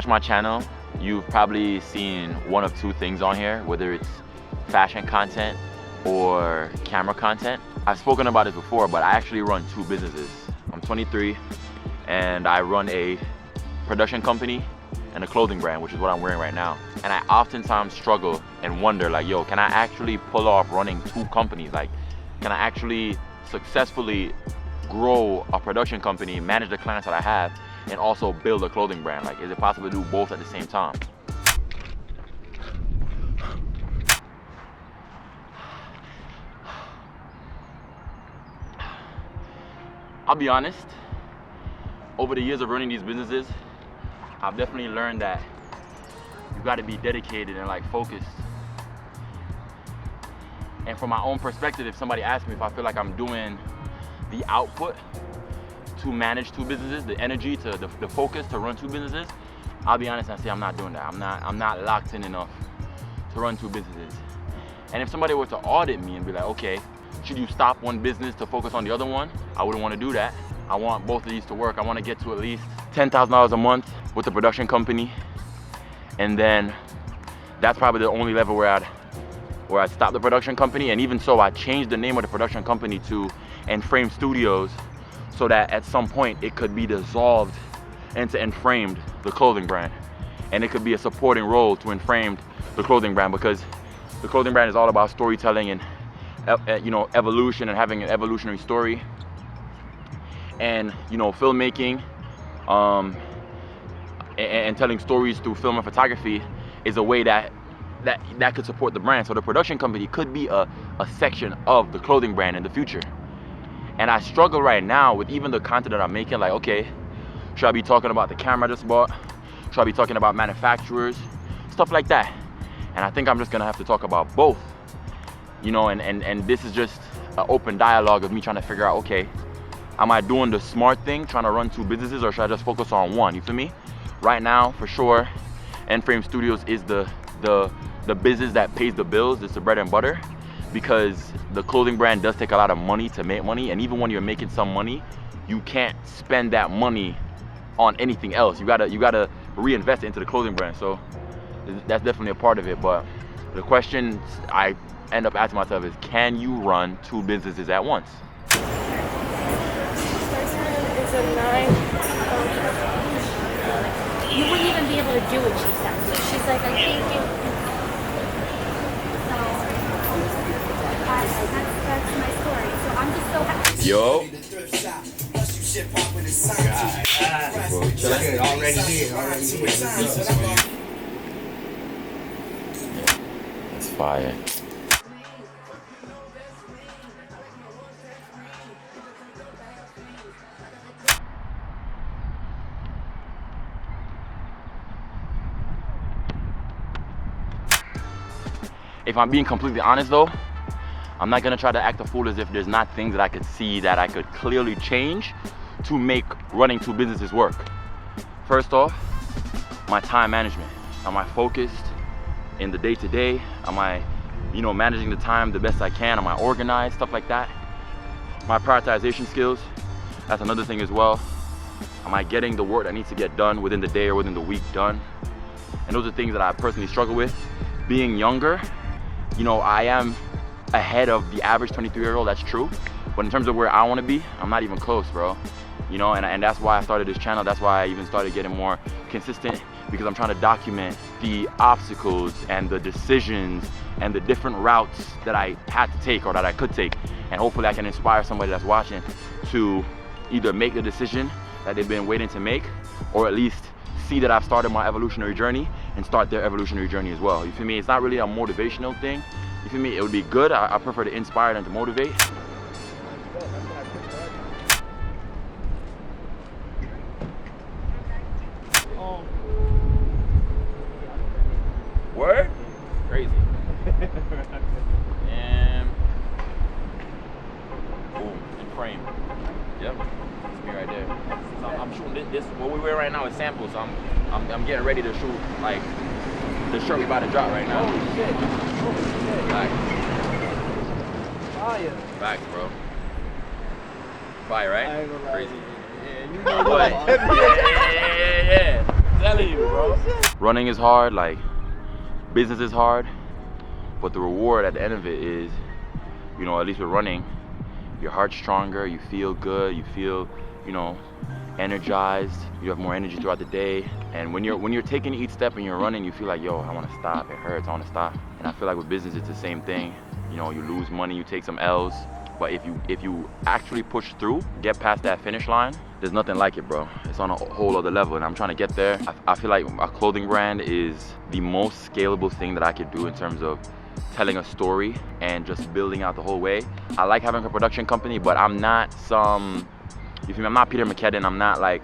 watch my channel, you've probably seen one of two things on here, whether it's fashion content or camera content. I've spoken about it before, but I actually run two businesses. I'm 23 and I run a production company and a clothing brand, which is what I'm wearing right now. And I oftentimes struggle and wonder, like, yo, can I actually pull off running two companies? Like, can I actually successfully grow a production company, manage the clients that I have, and also build a clothing brand? Like, is it possible to do both at the same time? I'll be honest, over the years of running these businesses, I've definitely learned that you gotta be dedicated and like focused. And from my own perspective, if somebody asks me if I feel like I'm doing the output to manage two businesses, the energy, to the focus to run two businesses, I'll be honest and say I'm not doing that. I'm not locked in enough to run two businesses. And if somebody were to audit me and be like, okay, should you stop one business to focus on the other one? I wouldn't want to do that. I want both of these to work. I want to get to at least $10,000 a month with the production company. And then that's probably the only level where I'd stop the production company. And even so, I changed the name of the production company to Enframed Studios so that at some point it could be dissolved into Enframed, the clothing brand. And it could be a supporting role to Enframed, the clothing brand, because the clothing brand is all about storytelling and evolution and having an evolutionary story. And filmmaking and telling stories through film and photography is a way that could support the brand. So the production company could be a section of the clothing brand in the future. And I struggle right now with even the content that I'm making. Like, okay, should I be talking about the camera I just bought? Should I be talking about manufacturers? Stuff like that. And I think I'm just gonna have to talk about both. And this is just an open dialogue of me trying to figure out, okay, am I doing the smart thing, trying to run two businesses, or should I just focus on one? You feel me? Right now, for sure, Enframed Studios is the business that pays the bills. It's the bread and butter, because the clothing brand does take a lot of money to make money. And even when you're making some money, you can't spend that money on anything else. You gotta reinvest it into the clothing brand. So that's definitely a part of it. But the question I end up asking myself is, can you run two businesses at once? It's a 9. You wouldn't even be able to do what she said. She's like, I think you. So that's my story. So I'm just so happy. Yo. It's fire. If I'm being completely honest though, I'm not gonna try to act a fool as if there's not things that I could see that I could clearly change to make running two businesses work. First off, my time management. Am I focused in the day-to-day? Am I, managing the time the best I can? Am I organized? Stuff like that. My prioritization skills, that's another thing as well. Am I getting the work that needs to get done within the day or within the week done? And those are things that I personally struggle with. Being younger, I am ahead of the average 23-year-old, that's true. But in terms of where I want to be, I'm not even close, bro. And that's why I started this channel. That's why I even started getting more consistent, because I'm trying to document the obstacles and the decisions and the different routes that I had to take or that I could take. And hopefully I can inspire somebody that's watching to either make the decision that they've been waiting to make, or at least see that I've started my evolutionary journey and start their evolutionary journey as well. You feel me? It's not really a motivational thing. You feel me? It would be good. I prefer to inspire than to motivate. Word? Crazy. And boom, in frame. Yep, it's me right there. So I'm shooting this. What we wear right now is samples. So I'm getting ready to shoot like the shirt we about to drop right now. Holy shit. Facts. Fire. Facts, bro. Fire, right? I ain't gonna lie. Crazy. Yeah, you know What? what? Yeah. telling you, bro. Running is hard, like business is hard, but the reward at the end of it is, you know, at least with running, your heart's stronger, you feel good, you feel, you know, energized, you have more energy throughout the day. And when you're taking each step and you're running, you feel like, yo, I want to stop, it hurts, I want to stop. And I feel like with business it's the same thing. You know, you lose money, you take some L's, but if you actually push through, get past that finish line, there's nothing like it, bro. It's on a whole other level, and I'm trying to get there. I feel like a clothing brand is the most scalable thing that I could do in terms of telling a story and just building out the whole way. I like having a production company, but I'm not some, you feel me? I'm not Peter McKinnon. I'm not like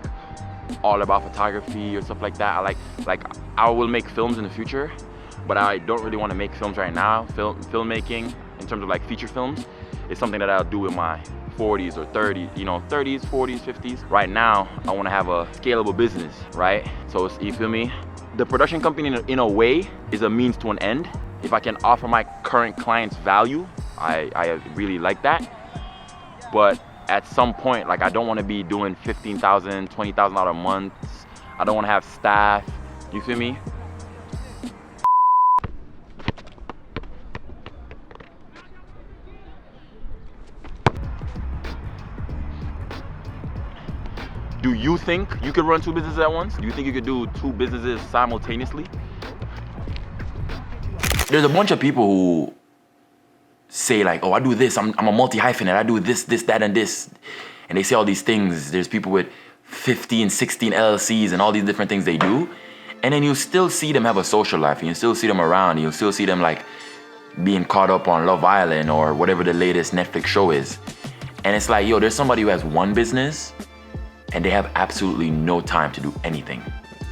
all about photography or stuff like that. I will make films in the future, but I don't really want to make films right now. Filmmaking in terms of like feature films is something that I'll do in my 40s or 30s, you know, 30s, 40s, 50s. Right now, I want to have a scalable business, right? So you feel me? The production company in a way is a means to an end. If I can offer my current clients value, I really like that. But at some point, like I don't want to be doing $15,000, $20,000 months. I don't want to have staff. You feel me? Do you think you could run two businesses at once? Do you think you could do two businesses simultaneously? There's a bunch of people who say like, oh, I do this, I'm a multi-hyphenate, I do this, that, and this. And they say all these things. There's people with 15, 16 LLCs and all these different things they do. And then you still see them have a social life. And you still see them around. You still see them like being caught up on Love Island or whatever the latest Netflix show is. And it's like, yo, there's somebody who has one business and they have absolutely no time to do anything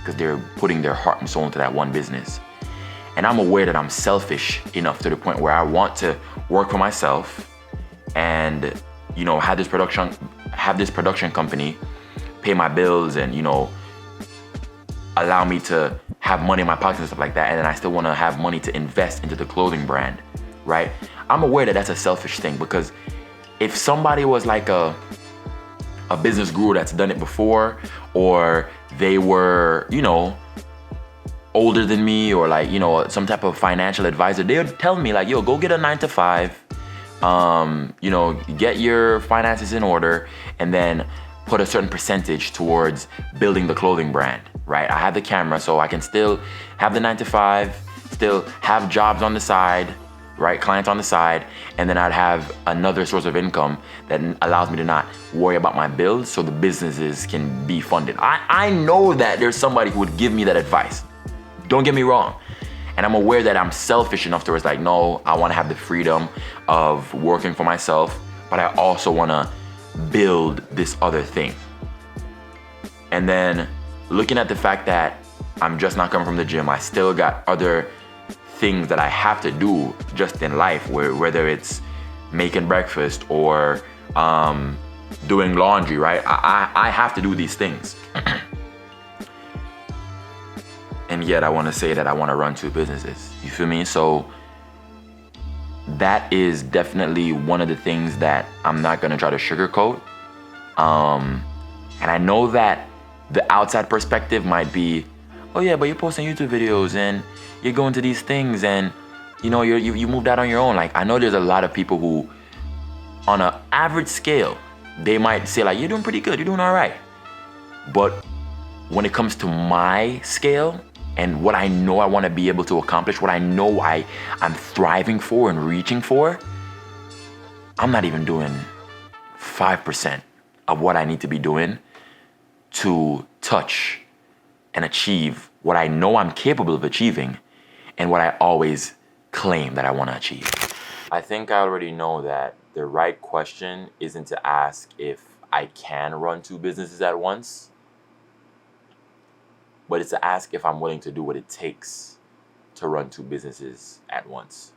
because they're putting their heart and soul into that one business. And I'm aware that I'm selfish enough to the point where I want to work for myself and, you know, have this production company pay my bills and, you know, allow me to have money in my pockets and stuff like that. And then I still want to have money to invest into the clothing brand, right? I'm aware that that's a selfish thing because if somebody was like a business guru that's done it before, or they were, you know, older than me, or like, you know, some type of financial advisor, they would tell me like, yo, go get a 9-to-5, you know, get your finances in order, and then put a certain percentage towards building the clothing brand, right? I have the camera, so I can still have the 9-to-5, still have jobs on the side, right? Clients on the side, and then I'd have another source of income that allows me to not worry about my bills so the businesses can be funded. I know that there's somebody who would give me that advice. Don't get me wrong. And I'm aware that I'm selfish enough to where it's like, no, I want to have the freedom of working for myself, but I also want to build this other thing. And then looking at the fact that I'm just not coming from the gym, I still got other things that I have to do just in life, whether it's making breakfast or doing laundry, right? I have to do these things. And yet I want to say that I want to run two businesses. You feel me? So that is definitely one of the things that I'm not going to try to sugarcoat. And I know that the outside perspective might be, oh yeah, but you're posting YouTube videos and you're going to these things and, you know, you moved out on your own. Like, I know there's a lot of people who, on an average scale, they might say like, you're doing pretty good, you're doing all right. But when it comes to my scale and what I know I want to be able to accomplish, what I know I'm thriving for and reaching for, I'm not even doing 5% of what I need to be doing to touch and achieve what I know I'm capable of achieving and what I always claim that I want to achieve. I think I already know that the right question isn't to ask if I can run two businesses at once, but it's to ask if I'm willing to do what it takes to run two businesses at once.